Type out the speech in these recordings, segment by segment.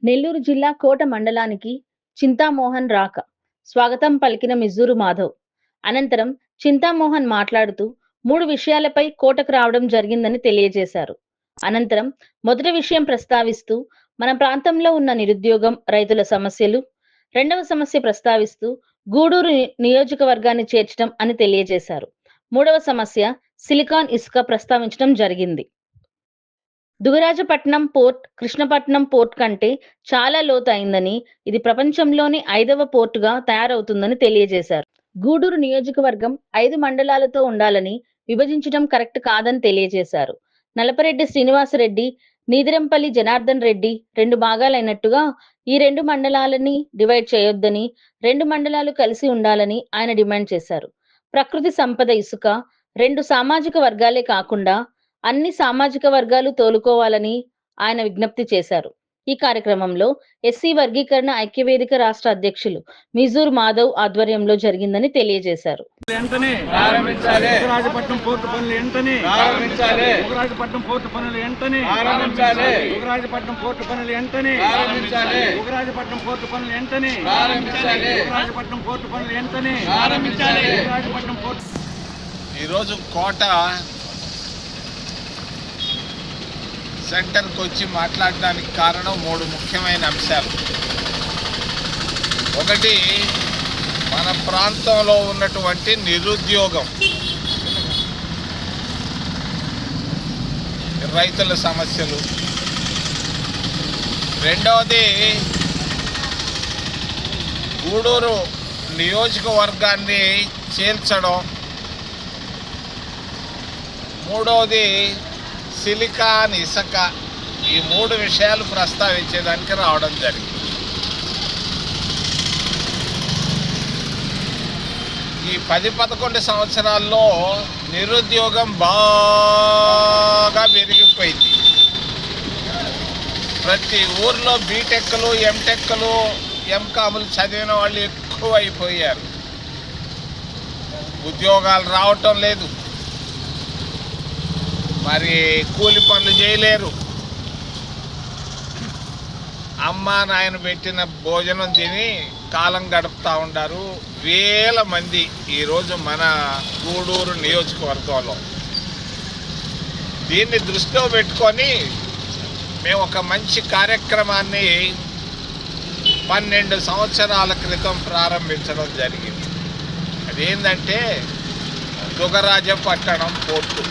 నెల్లూరు జిల్లా కోట మండలానికి చింతామోహన్ రాక స్వాగతం పలికిన మిజ్జూరు మాధవ్. అనంతరం చింతామోహన్ మాట్లాడుతూ 3 విషయాలపై కోటకు రావడం జరిగిందని తెలియజేశారు. అనంతరం మొదటి విషయం ప్రస్తావిస్తూ మన ప్రాంతంలో ఉన్న నిరుద్యోగం, రైతుల సమస్యలు, రెండవ సమస్య ప్రస్తావిస్తూ గూడూరు నియోజకవర్గాన్ని చేర్చడం అని తెలియజేశారు. మూడవ సమస్య సిలికాన్ ఇసుక ప్రస్తావించడం జరిగింది. దుగరాజపట్నం పోర్ట్ కృష్ణపట్నం పోర్ట్ కంటే చాలా లోతైందని, ఇది ప్రపంచంలోని 5వ పోర్టుగా తయారవుతుందని తెలియజేశారు. గూడూరు నియోజకవర్గం 5 మండలాలతో ఉండాలని విభజించడం కరెక్ట్ కాదని తెలియజేశారు. నలపరెడ్డి శ్రీనివాసరెడ్డి, నీదిరంపల్లి జనార్దన్ రెడ్డి 2 భాగాలైనట్టుగా ఈ 2 మండలాలని డివైడ్ చేయొద్దని, 2 మండలాలు కలిసి ఉండాలని ఆయన డిమాండ్ చేశారు. ప్రకృతి సంపద ఇసుక 2 సామాజిక వర్గాలే కాకుండా అన్ని సామాజిక వర్గాలు తోలుకోవాలని ఆయన విజ్ఞప్తి చేశారు. ఈ కార్యక్రమంలో ఎస్సీ వర్గీకరణ ఐక్యవేదిక రాష్ట్ర అధ్యక్షులు మిజూర్ మాధవ్ ఆధ్వర్యంలో జరిగిందని తెలియజేశారు. ఈరోజు కోట సెంటర్కి వచ్చి మాట్లాడడానికి కారణం 3 ముఖ్యమైన అంశాలు. ఒకటి, మన ప్రాంతంలో ఉన్నటువంటి నిరుద్యోగం, రైతుల సమస్యలు. రెండవది, గూడూరు నియోజకవర్గాన్ని చేర్చడం. మూడవది సిలికాన్ ఇసుక. ఈ 3 విషయాలు ప్రస్తావించేదానికి రావడం జరిగింది. ఈ 10-11 సంవత్సరాల్లో నిరుద్యోగం బాగా పెరిగిపోయింది. ప్రతి ఊర్లో బీటెక్లు, ఎంటెక్లు, ఎంకాములు చదివిన వాళ్ళు ఎక్కువ అయిపోయారు. ఉద్యోగాలు రావటం లేదు, మరి కూలి పనులు చేయలేరు. అమ్మా నాయన పెట్టిన భోజనం తిని కాలం గడుపుతూ ఉంటారు వేల మంది ఈరోజు మన గూడూరు నియోజకవర్గంలో. దీన్ని దృష్టిలో పెట్టుకొని మేము ఒక మంచి కార్యక్రమాన్ని 12 సంవత్సరాల క్రితం ప్రారంభించడం జరిగింది. అదేంటంటే దుగరాజపట్టణం పోర్టు.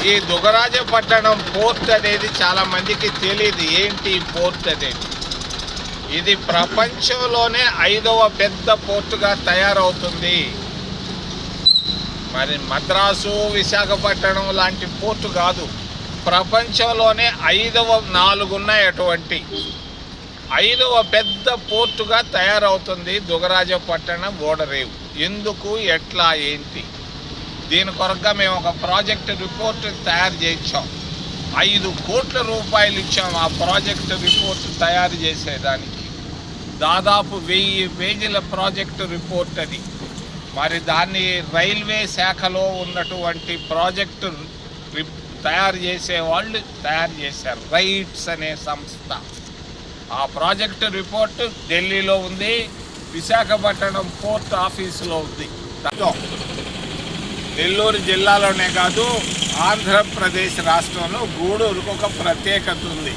ఈ దుగరాజపట్టణం పోర్ట్ అనేది చాలా మందికి తెలియదు. ఏంటి పోర్ట్ అనేది? ఇది ప్రపంచంలోనే 5వ పెద్ద పోర్టుగా తయారవుతుంది. మరి మద్రాసు, విశాఖపట్నం లాంటి పోర్టు కాదు, ప్రపంచంలోనే 4 ఉన్నాయి అటువంటి 5వ పెద్ద పోర్టుగా తయారవుతుంది దుగరాజపట్టణం ఓడరేవు. ఎందుకు, ఎట్లా, ఏంటి? దీని కొరగా మేము ఒక ప్రాజెక్ట్ రిపోర్ట్ తయారు చేయించాం. 5 కోట్ల రూపాయలు ఇచ్చాం ఆ ప్రాజెక్ట్ రిపోర్ట్ తయారు చేసేదానికి. దాదాపు 1000 పేజీల ప్రాజెక్ట్ రిపోర్ట్ అది. మరి దాన్ని రైల్వే శాఖలో ఉన్నటువంటి ప్రాజెక్టు తయారు చేసే వాళ్ళు తయారు చేశారు, రైట్స్ అనే సంస్థ. ఆ ప్రాజెక్ట్ రిపోర్ట్ ఢిల్లీలో ఉంది, విశాఖపట్నం పోర్ట్ ఆఫీసులో ఉంది. నెల్లూరు జిల్లాలోనే కాదు, ఆంధ్రప్రదేశ్ రాష్ట్రంలో గూడూరుకు ఒక ప్రత్యేకత ఉంది.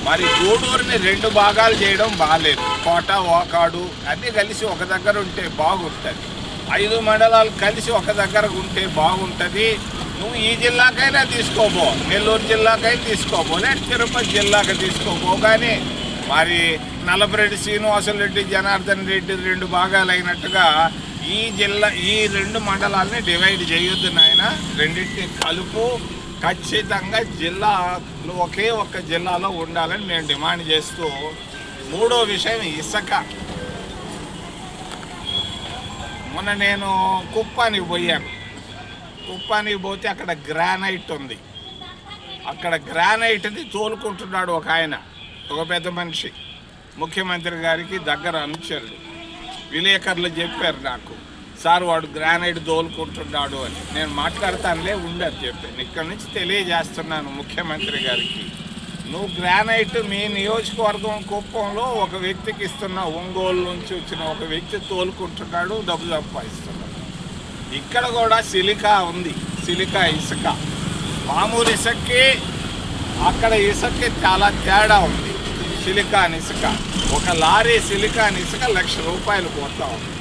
మరి గూడూరుని 2 భాగాలు చేయడం బాగాలేదు. కోట, ఓకాడు అన్నీ కలిసి ఒక దగ్గర ఉంటే బాగుంటుంది. 5 మండలాలు కలిసి ఒక దగ్గర ఉంటే బాగుంటుంది. నువ్వు ఈ జిల్లాకైనా తీసుకోబో, నెల్లూరు జిల్లాకైనా తీసుకోబో, లేదా తిరుపతి జిల్లాకి తీసుకోబో. కానీ మరి నలపరెడ్డి శ్రీనివాసరెడ్డి, జనార్దన్ రెడ్డి 2 భాగాలు అయినట్టుగా ఈ 2 మండలాలని డివైడ్ చేయొద్దు నాయన. రెండింటిని కలుపు. ఖచ్చితంగా జిల్లాలు ఒకే ఒక్క జిల్లాలో ఉండాలని నేను డిమాండ్ చేస్తూ, 3వ విషయం ఇసుక. మొన్న నేను కుప్పానికి పోయాను. కుప్పానికి పోతే అక్కడ గ్రానైట్ ఉంది. అక్కడ గ్రానైట్ది తోలుకుంటున్నాడు ఒక ఆయన, ఒక పెద్ద మనిషి, ముఖ్యమంత్రి గారికి దగ్గర అనుచరుడు. విలేకరులు చెప్పారు నాకు, సార్ వాడు గ్రానైట్ దోలుకుంటున్నాడు అని. నేను మాట్లాడతానులే ఉండని చెప్పాను. ఇక్కడి నుంచి తెలియజేస్తున్నాను ముఖ్యమంత్రి గారికి, నువ్వు గ్రానైట్ మీ నియోజకవర్గం కుప్పంలో ఒక వ్యక్తికి ఇస్తున్న, ఒంగోలు నుంచి వచ్చిన ఒక వ్యక్తి తోలుకుంటున్నాడు, డబ్బు సంపాదిస్తున్నాడు. ఇక్కడ కూడా సిలికా ఉంది, సిలికా ఇసుక. మామూలు ఇసుకకి అక్కడ ఇసుకకి చాలా తేడా ఉంది. సిలికాన్ ఇసుక, ఒక లారీ సిలికాన్ ఇసుక 1,00,000 రూపాయలు పోతా ఉంది.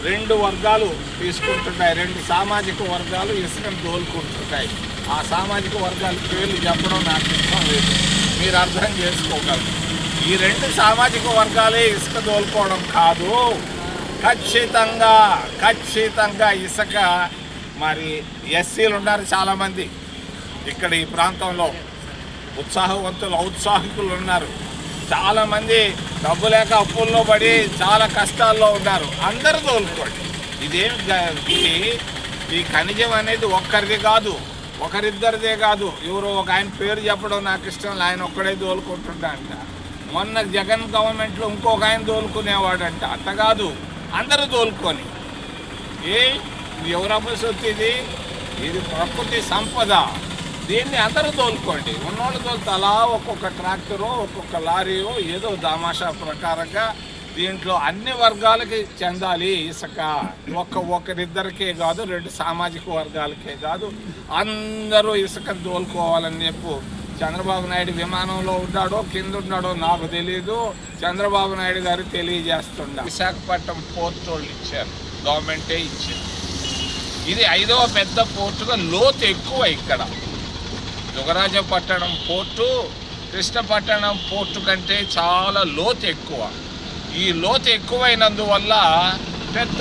2 వర్గాలు తీసుకుంటున్నాయి, 2 సామాజిక వర్గాలు ఇసుకను తోలుకుంటుంటాయి. ఆ సామాజిక వర్గాల పేర్లు చెప్పడం నాకు ఇష్టం లేదు, మీరు అర్థం చేసుకోగలరు. ఈ 2 సామాజిక వర్గాలే ఇసుక తోలుకోవడం కాదు, ఖచ్చితంగా ఇసుక మరి ఎస్సీలు ఉన్నారు చాలామంది ఇక్కడ ఈ ప్రాంతంలో, ఉత్సాహవంతులు ఔత్సాహికులు ఉన్నారు చాలామంది, డబ్బు లేక అప్పుల్లో పడి చాలా కష్టాల్లో ఉన్నారు. అందరూ తోలుకోండి. ఈ ఖనిజం అనేది ఒక్కరిది కాదు, ఒకరిద్దరిదే కాదు. ఎవరో ఒక ఆయన పేరు చెప్పడం నాకు ఇష్టం, ఆయన ఒక్కడే తోలుకుంటుంటా అంట. మొన్న జగన్ గవర్నమెంట్లో ఇంకొక ఆయన తోలుకునేవాడంట. అంత కాదు, అందరూ తోలుకొని. ఎవరమ్మ సొత్తు ఇది ప్రకృతి సంపద, దీన్ని అందరూ తోలుకోండి. ఉన్నోళ్ళు తోలుతా అలా ఒక్కొక్క ట్రాక్టరో ఒక్కొక్క లారీయో ఏదో దామాషా ప్రకారంగా దీంట్లో అన్ని వర్గాలకి చెందాలి ఇసుక. ఒకరిద్దరికే కాదు, 2 సామాజిక వర్గాలకే కాదు, అందరూ ఇసుకను తోలుకోవాలని చెప్పు. చంద్రబాబు నాయుడు విమానంలో ఉన్నాడో కింద ఉన్నాడో నాకు తెలీదు, చంద్రబాబు నాయుడు గారు తెలియజేస్తుండ. విశాఖపట్నం పోర్టు వాళ్ళు ఇచ్చారు, గవర్నమెంటే ఇచ్చారు. ఇది 5వ పెద్ద పోర్టుగా లోతు ఎక్కువ. ఇక్కడ దుగరాజపట్టణం పోర్టు కృష్ణపట్టణం పోర్టు కంటే చాలా లోతు ఎక్కువ. ఈ లోతు ఎక్కువైనందువల్ల పెద్ద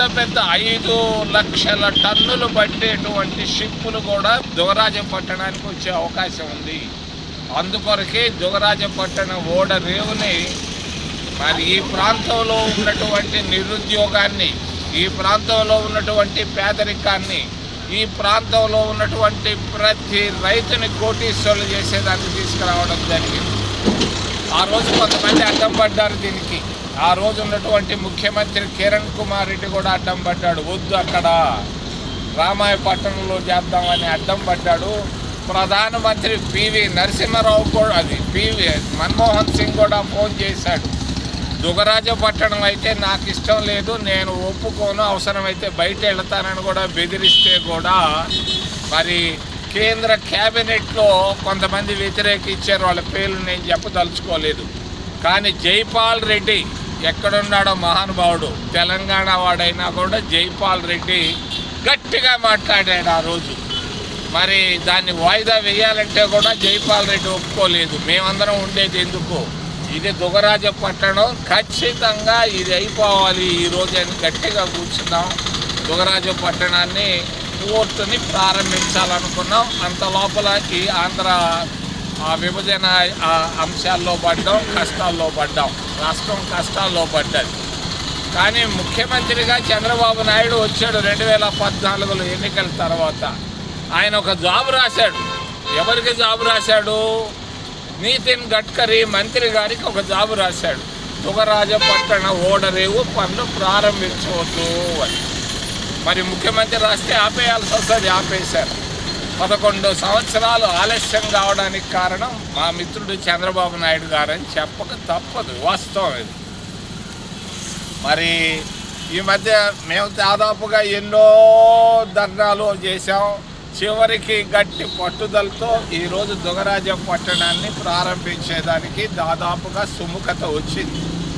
5 లక్షల టన్నులు పట్టేటువంటి షిప్పులు కూడా దుగరాజపట్టణానికి వచ్చే అవకాశం ఉంది. అందుకొరకే దుగరాజపట్టణం ఓడ రేవుని మరి ఈ ప్రాంతంలో ఉన్నటువంటి నిరుద్యోగాన్ని, ఈ ప్రాంతంలో ఉన్నటువంటి పేదరికాన్ని, ఈ ప్రాంతంలో ఉన్నటువంటి ప్రతి రైతుని కోటీశ్వరులు చేసేదాన్ని తీసుకురావడం జరిగింది. ఆ రోజు కొంతమంది అడ్డం పడ్డారు దీనికి. ఆ రోజు ఉన్నటువంటి ముఖ్యమంత్రి కిరణ్ కుమార్ రెడ్డి కూడా అడ్డం పడ్డాడు. వద్దు, అక్కడ రామాయపట్నంలో చేద్దామని అడ్డం పడ్డాడు. ప్రధానమంత్రి పివి నరసింహారావు కూడా, మన్మోహన్ సింగ్ కూడా ఫోన్ చేశాడు. దుగరాజపట్టణం అయితే నాకు ఇష్టం లేదు, నేను ఒప్పుకోను, అవసరమైతే బయట వెళ్తానని కూడా బెదిరిస్తే కూడా మరి కేంద్ర క్యాబినెట్లో కొంతమంది వ్యతిరేకించారు. వాళ్ళ పేర్లు నేను చెప్పదలుచుకోలేదు. కానీ జైపాల్ రెడ్డి ఎక్కడున్నాడో మహానుభావుడు, తెలంగాణ వాడైనా కూడా జైపాల్ రెడ్డి గట్టిగా మాట్లాడాడు ఆ రోజు. మరి దాన్ని వాయిదా వేయాలంటే కూడా జైపాల్ రెడ్డి ఒప్పుకోలేదు. మేమందరం ఉండేది ఎందుకు, ఇది దుగరాజపట్టణం, ఖచ్చితంగా ఇది అయిపోవాలి ఈరోజు అని గట్టిగా కూర్చున్నాం. దుగరాజపట్టణాన్ని పోర్టుని ప్రారంభించాలనుకున్నాం. అంత లోపల ఈ ఆంధ్ర విభజన అంశాల్లో పడ్డాం, కష్టాల్లో పడ్డాం, రాష్ట్రం కష్టాల్లో పడ్డది. కానీ ముఖ్యమంత్రిగా చంద్రబాబు నాయుడు వచ్చాడు 2014లో ఎన్నికల తర్వాత. ఆయన ఒక జాబు రాశాడు. ఎవరికి జాబు రాశాడు? నితిన్ గడ్కరీ మంత్రి గారికి ఒక జాబు రాశాడు. దుగరాజపట్టణ ఓడరేవు పనులు ప్రారంభించవద్దు అని. మరి ముఖ్యమంత్రి రాస్తే ఆపేయాల్సి వస్తుంది, ఆపేశారు. 11 సంవత్సరాలు ఆలస్యం కావడానికి కారణం మా మిత్రుడు చంద్రబాబు నాయుడు గారని చెప్పక తప్పదు, వాస్తవం ఇది. మరి ఈ మధ్య మేము దాదాపుగా ఎన్నో ధర్నాలు చేశాం. చివరికి గట్టి పట్టుదలతో ఈరోజు దుగరాజపట్టణాన్ని ప్రారంభించేదానికి దాదాపుగా సుముఖత వచ్చింది.